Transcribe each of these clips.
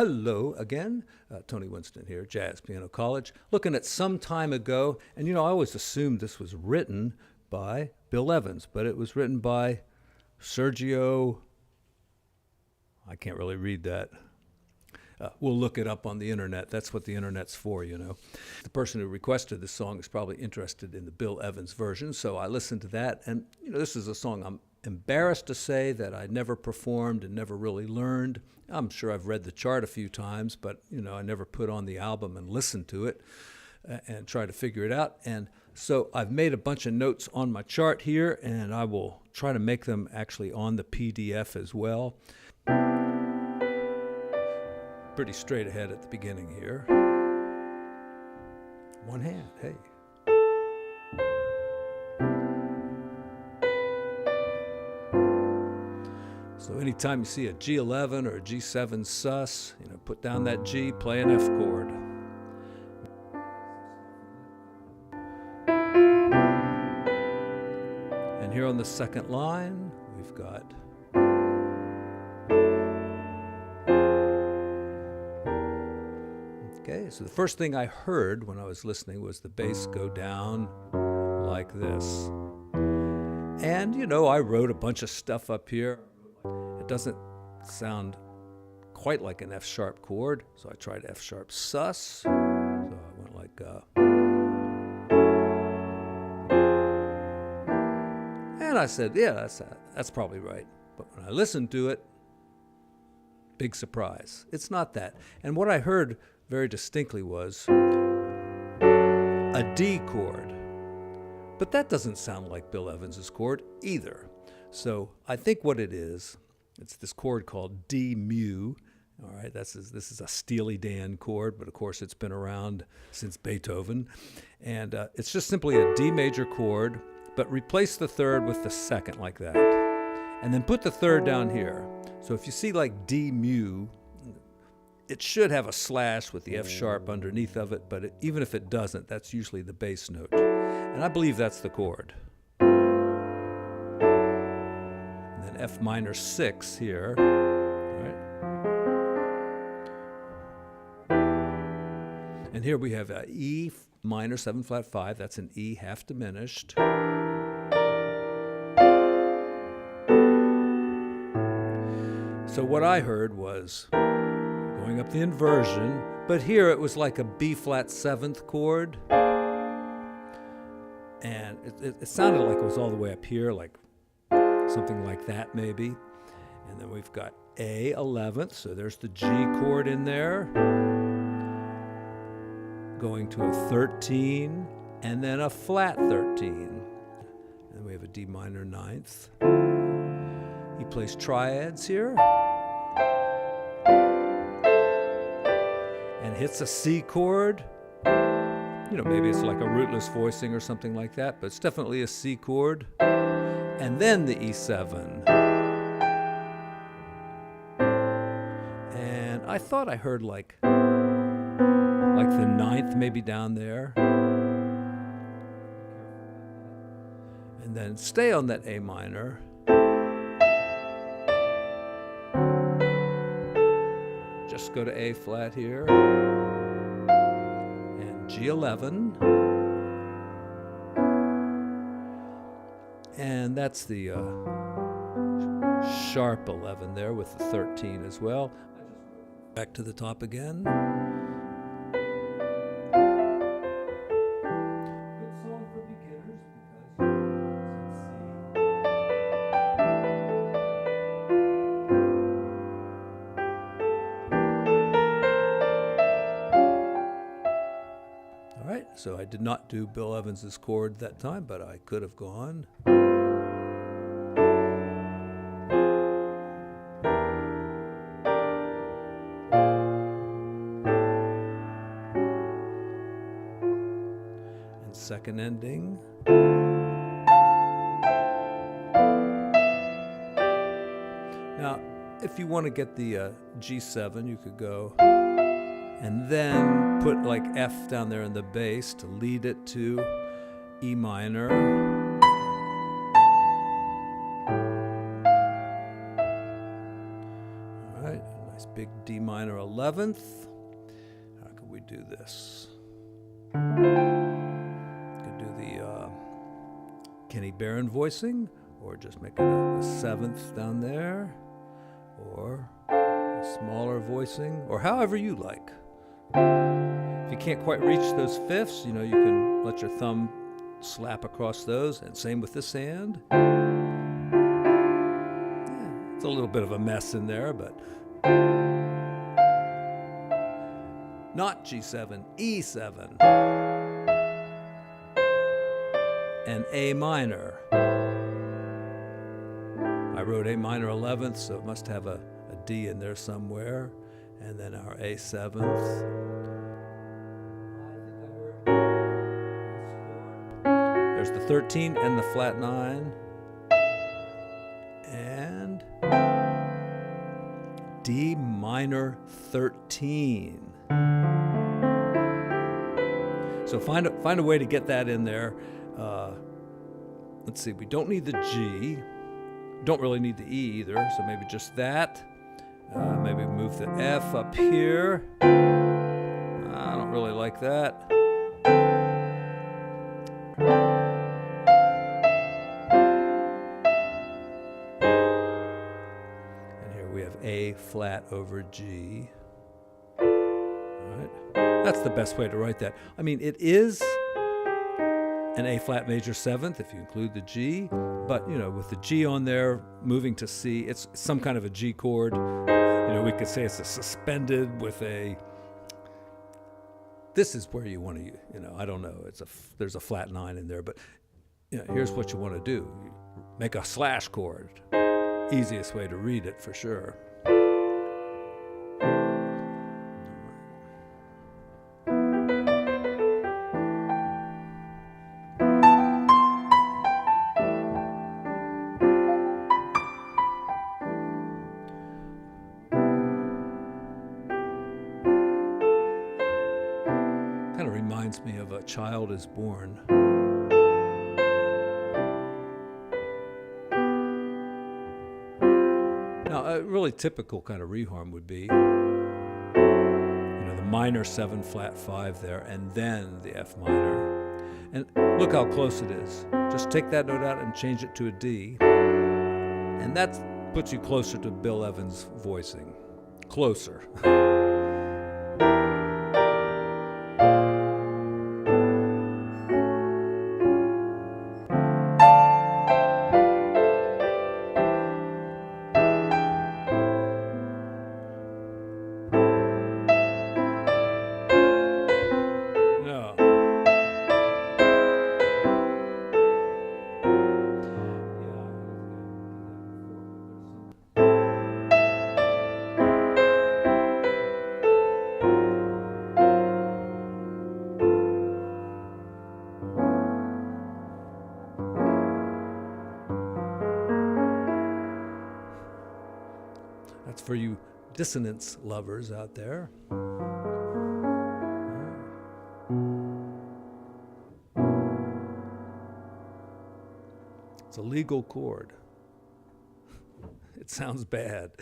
Hello again, Tony Winston here, Jazz Piano College, looking at Some Time Ago, and I always assumed this was written by Bill Evans, but it was written by Sérgio. I can't really read that. We'll look it up on the internet. That's what the internet's for, The person who requested this song is probably interested in the Bill Evans version, so I listened to that, and this is a song I'm embarrassed to say that I never performed and never really learned. I'm sure I've read the chart a few times, but I never put on the album and listened to it and try to figure it out. And so I've made a bunch of notes on my chart here, and I will try to make them actually on the PDF as well. Pretty straight ahead at the beginning here. One hand, hey. So anytime you see a G11 or a G7 sus, put down that G, play an F chord. And here on the second line, we've got okay, so the first thing I heard when I was listening was the bass go down like this. And I wrote a bunch of stuff up here. It doesn't sound quite like an F sharp chord, so I tried F sharp sus. So I went like and I said, yeah, that's probably right. But when I listened to it, big surprise. It's not that. And what I heard very distinctly was a D chord. But that doesn't sound like Bill Evans's chord either. So I think what it is, it's this chord called D mu. All right, this is a Steely Dan chord, but of course it's been around since Beethoven. And it's just simply a D major chord, but replace the third with the second like that. And then put the third down here. So if you see like D mu, it should have a slash with the F sharp underneath of it, but even if it doesn't, that's usually the bass note. And I believe that's the chord. F minor 6 here, right? And here we have E minor 7 flat 5, that's an E half diminished. So what I heard was going up the inversion, but here it was like a B flat 7th chord. And it sounded like it was all the way up here, like something like that maybe. And then we've got A 11th, so there's the G chord in there. Going to a 13, and then a flat 13. And we have a D minor 9th. He plays triads here. And hits a C chord. Maybe it's like a rootless voicing or something like that, but it's definitely a C chord. And then the E7. And I thought I heard like the 9th maybe down there. And then stay on that A minor. Just go to A flat here. And G11. And that's the sharp 11 there with the 13 as well. Back to the top again. Good song for beginners All right, so I did not do Bill Evans's chord that time, but I could have gone. Second ending. Now, if you want to get the G7, you could go and then put like F down there in the bass to lead it to E minor. All right, Nice big D minor 11th. How could we do this? Could do the Kenny Barron voicing, or just make it a 7th down there, or a smaller voicing, or however you like. If you can't quite reach those 5ths, you know, you can let your thumb slap across those, and same with this hand. Yeah, it's a little bit of a mess in there, but not G7, E7, and A minor. I wrote A minor 11th, so it must have a D in there somewhere, and then our A7th. There's the 13 and the flat 9, and D minor 13. So find a way to get that in there. Let's see, we don't need the G. Don't really need the E either, so maybe just that. Maybe move the F up here. I don't really like that. And here we have A flat over G. All right. That's the best way to write that. I mean, it is an A flat major 7th if you include the G, but you know, with the G on there moving to C, it's some kind of a G chord. You know, we could say it's a suspended with a. This is where you want to, you know, I don't know. There's a flat 9 in there, but you know, here's what you want to do: you make a slash chord. Easiest way to read it for sure. Kind of reminds me of A Child is Born. Now, a really typical kind of reharm would be, you know, the minor 7 flat 5 there, and then the F minor. And look how close it is. Just take that note out and change it to a D, and that puts you closer to Bill Evans' voicing. Closer. That's for you dissonance lovers out there. It's a legal chord. It sounds bad.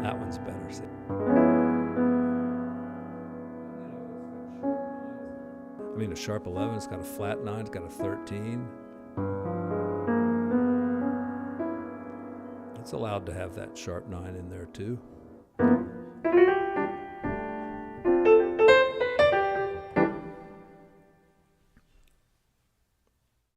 That one's better. See? I mean, a sharp 11, it's got a flat 9, it's got a 13. It's allowed to have that sharp 9 in there too.